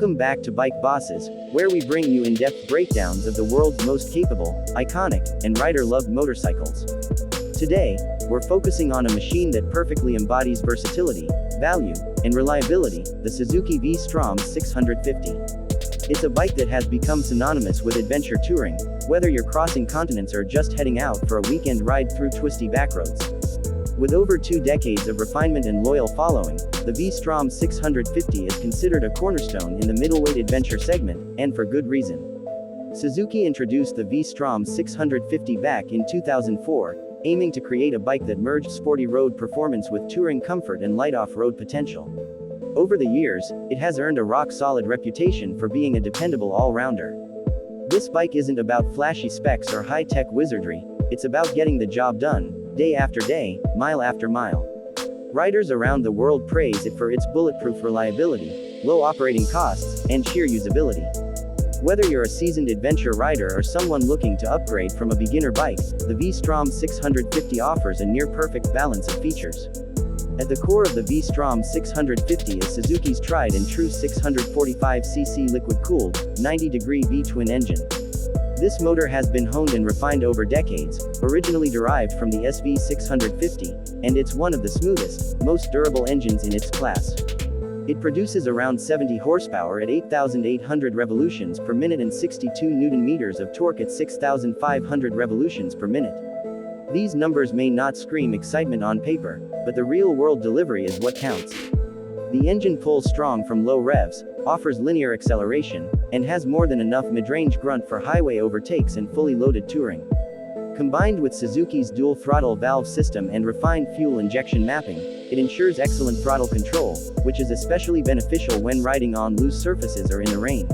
Welcome back to Bike Bosses, where we bring you in-depth breakdowns of the world's most capable, iconic, and rider-loved motorcycles. Today, we're focusing on a machine that perfectly embodies versatility, value, and reliability, the Suzuki V-Strom 650. It's a bike that has become synonymous with adventure touring, whether you're crossing continents or just heading out for a weekend ride through twisty backroads. With over 2 decades of refinement and loyal following, the V-Strom 650 is considered a cornerstone in the middleweight adventure segment, and for good reason. Suzuki introduced the V-Strom 650 back in 2004, aiming to create a bike that merged sporty road performance with touring comfort and light off-road potential. Over the years, it has earned a rock-solid reputation for being a dependable all-rounder. This bike isn't about flashy specs or high-tech wizardry, it's about getting the job done, day after day, mile after mile. Riders around the world praise it for its bulletproof reliability, low operating costs, and sheer usability. Whether you're a seasoned adventure rider or someone looking to upgrade from a beginner bike, the V-Strom 650 offers a near-perfect balance of features. At the core of the V-Strom 650 is Suzuki's tried and true 645cc liquid-cooled, 90-degree V-twin engine. This motor has been honed and refined over decades, originally derived from the SV650, and it's one of the smoothest, most durable engines in its class. It produces around 70 horsepower at 8,800 revolutions per minute and 62 Nm of torque at 6,500 revolutions per minute. These numbers may not scream excitement on paper, but the real-world delivery is what counts. The engine pulls strong from low revs, offers linear acceleration, and has more than enough mid-range grunt for highway overtakes and fully loaded touring. Combined with Suzuki's dual throttle valve system and refined fuel injection mapping, it ensures excellent throttle control, which is especially beneficial when riding on loose surfaces or in the rain.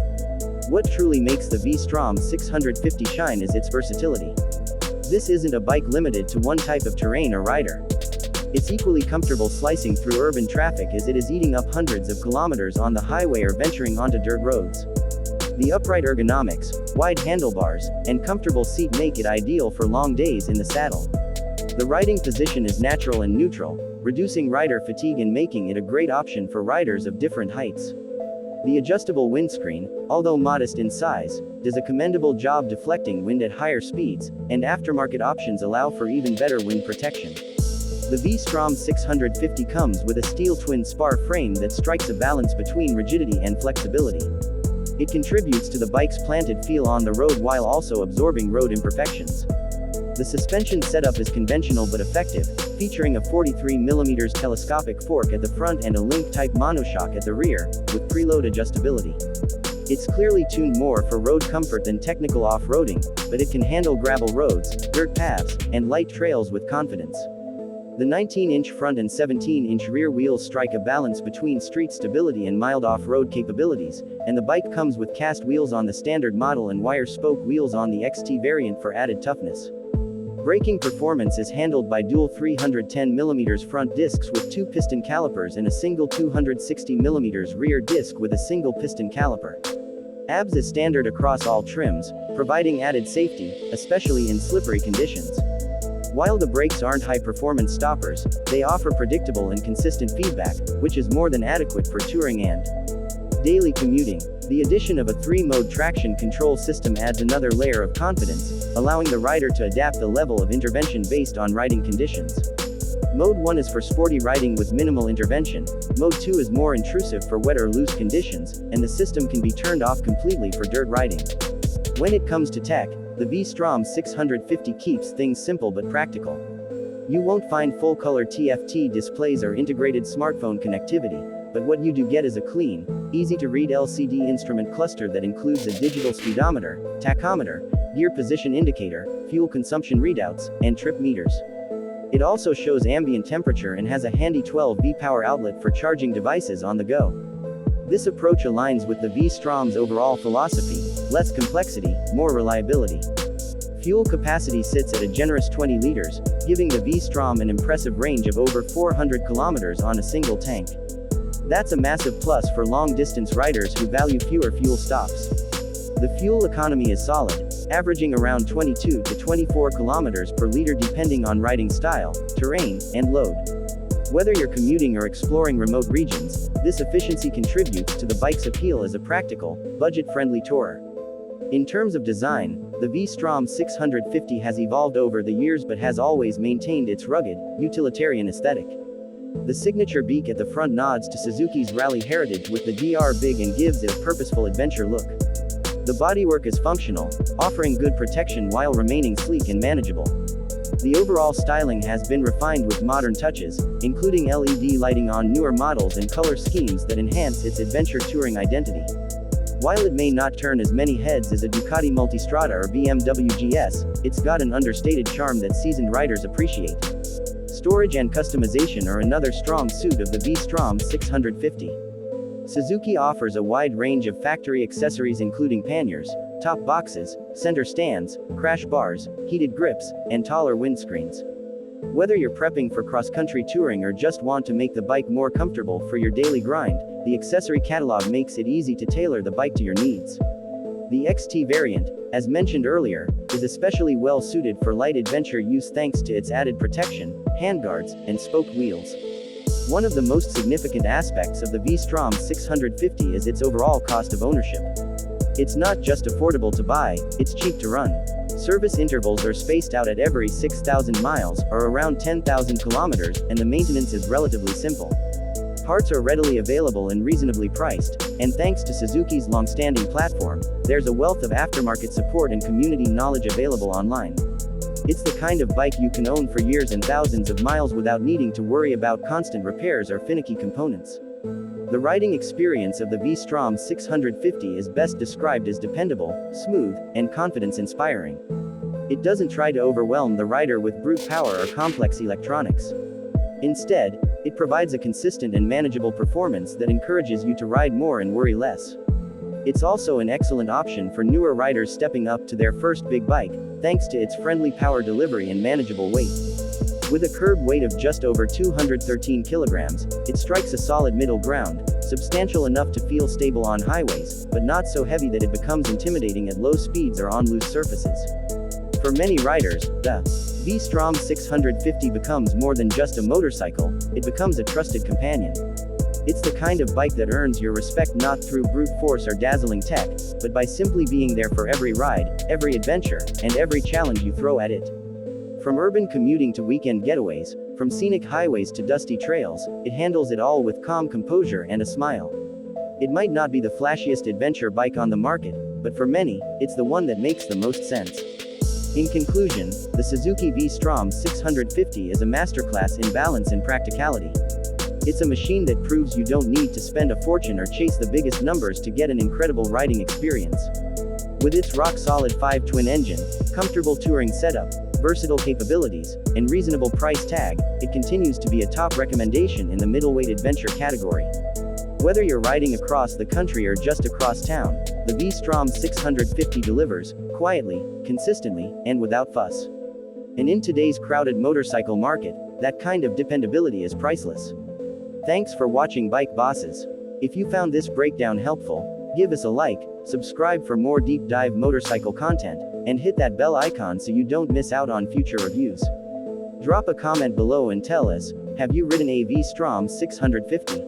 What truly makes the V-Strom 650 shine is its versatility. This isn't a bike limited to one type of terrain or rider. It's equally comfortable slicing through urban traffic as it is eating up hundreds of kilometers on the highway or venturing onto dirt roads. The upright ergonomics, wide handlebars, and comfortable seat make it ideal for long days in the saddle. The riding position is natural and neutral, reducing rider fatigue and making it a great option for riders of different heights. The adjustable windscreen, although modest in size, does a commendable job deflecting wind at higher speeds, and aftermarket options allow for even better wind protection. The V-Strom 650 comes with a steel twin spar frame that strikes a balance between rigidity and flexibility. It contributes to the bike's planted feel on the road while also absorbing road imperfections. The suspension setup is conventional but effective, featuring a 43mm telescopic fork at the front and a link-type monoshock at the rear, with preload adjustability. It's clearly tuned more for road comfort than technical off-roading, but it can handle gravel roads, dirt paths, and light trails with confidence. The 19-inch front and 17-inch rear wheels strike a balance between street stability and mild off-road capabilities, and the bike comes with cast wheels on the standard model and wire spoke wheels on the XT variant for added toughness. Braking performance is handled by dual 310mm front discs with 2 piston calipers and a single 260mm rear disc with a single piston caliper. ABS is standard across all trims, providing added safety, especially in slippery conditions. While the brakes aren't high-performance stoppers, they offer predictable and consistent feedback, which is more than adequate for touring and daily commuting. The addition of a 3-mode traction control system adds another layer of confidence, allowing the rider to adapt the level of intervention based on riding conditions. Mode 1 is for sporty riding with minimal intervention, Mode 2 is more intrusive for wet or loose conditions, and the system can be turned off completely for dirt riding. When it comes to tech, the V-Strom 650 keeps things simple but practical. You won't find full-color TFT displays or integrated smartphone connectivity, but what you do get is a clean, easy-to-read LCD instrument cluster that includes a digital speedometer, tachometer, gear position indicator, fuel consumption readouts, and trip meters. It also shows ambient temperature and has a handy 12V power outlet for charging devices on the go. This approach aligns with the V-Strom's overall philosophy: less complexity, more reliability. Fuel capacity sits at a generous 20 liters, giving the V-Strom an impressive range of over 400 kilometers on a single tank. That's a massive plus for long-distance riders who value fewer fuel stops. The fuel economy is solid, averaging around 22 to 24 kilometers per liter depending on riding style, terrain, and load. Whether you're commuting or exploring remote regions, this efficiency contributes to the bike's appeal as a practical, budget-friendly tourer. In terms of design, the V-Strom 650 has evolved over the years but has always maintained its rugged, utilitarian aesthetic. The signature beak at the front nods to Suzuki's rally heritage with the DR Big and gives it a purposeful adventure look. The bodywork is functional, offering good protection while remaining sleek and manageable. The overall styling has been refined with modern touches, including LED lighting on newer models and color schemes that enhance its adventure touring identity. While it may not turn as many heads as a Ducati Multistrada or BMW GS, it's got an understated charm that seasoned riders appreciate. Storage and customization are another strong suit of the V-Strom 650. Suzuki offers a wide range of factory accessories including panniers, top boxes, center stands, crash bars, heated grips, and taller windscreens. Whether you're prepping for cross-country touring or just want to make the bike more comfortable for your daily grind, the accessory catalog makes it easy to tailor the bike to your needs. The XT variant, as mentioned earlier, is especially well suited for light adventure use thanks to its added protection, handguards, and spoke wheels. One of the most significant aspects of the V-Strom 650 is its overall cost of ownership. It's not just affordable to buy, it's cheap to run. Service intervals are spaced out at every 6,000 miles, or around 10,000 kilometers, and the maintenance is relatively simple. Parts are readily available and reasonably priced, and thanks to Suzuki's long-standing platform, there's a wealth of aftermarket support and community knowledge available online. It's the kind of bike you can own for years and thousands of miles without needing to worry about constant repairs or finicky components. The riding experience of the V-Strom 650 is best described as dependable, smooth, and confidence-inspiring. It doesn't try to overwhelm the rider with brute power or complex electronics. Instead, it provides a consistent and manageable performance that encourages you to ride more and worry less. It's also an excellent option for newer riders stepping up to their first big bike, thanks to its friendly power delivery and manageable weight. With a curb weight of just over 213 kilograms, it strikes a solid middle ground, substantial enough to feel stable on highways, but not so heavy that it becomes intimidating at low speeds or on loose surfaces. For many riders, the V-Strom 650 becomes more than just a motorcycle, it becomes a trusted companion. It's the kind of bike that earns your respect not through brute force or dazzling tech, but by simply being there for every ride, every adventure, and every challenge you throw at it. From urban commuting to weekend getaways, from scenic highways to dusty trails, it handles it all with calm composure and a smile. It might not be the flashiest adventure bike on the market, but for many, it's the one that makes the most sense. In conclusion, the Suzuki V-Strom 650 is a masterclass in balance and practicality. It's a machine that proves you don't need to spend a fortune or chase the biggest numbers to get an incredible riding experience. With its rock-solid 5-twin engine, comfortable touring setup, versatile capabilities, and reasonable price tag, it continues to be a top recommendation in the middleweight adventure category. Whether you're riding across the country or just across town, the V-Strom 650 delivers, quietly, consistently, and without fuss. And in today's crowded motorcycle market, that kind of dependability is priceless. Thanks for watching Bike Bosses. If you found this breakdown helpful, give us a like, subscribe for more deep dive motorcycle content, and hit that bell icon so you don't miss out on future reviews. Drop a comment below and tell us, have you ridden a V-Strom 650?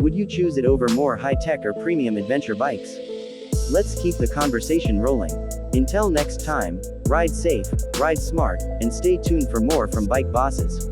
Would you choose it over more high-tech or premium adventure bikes? Let's keep the conversation rolling. Until next time, ride safe, ride smart, and stay tuned for more from Bike Bosses.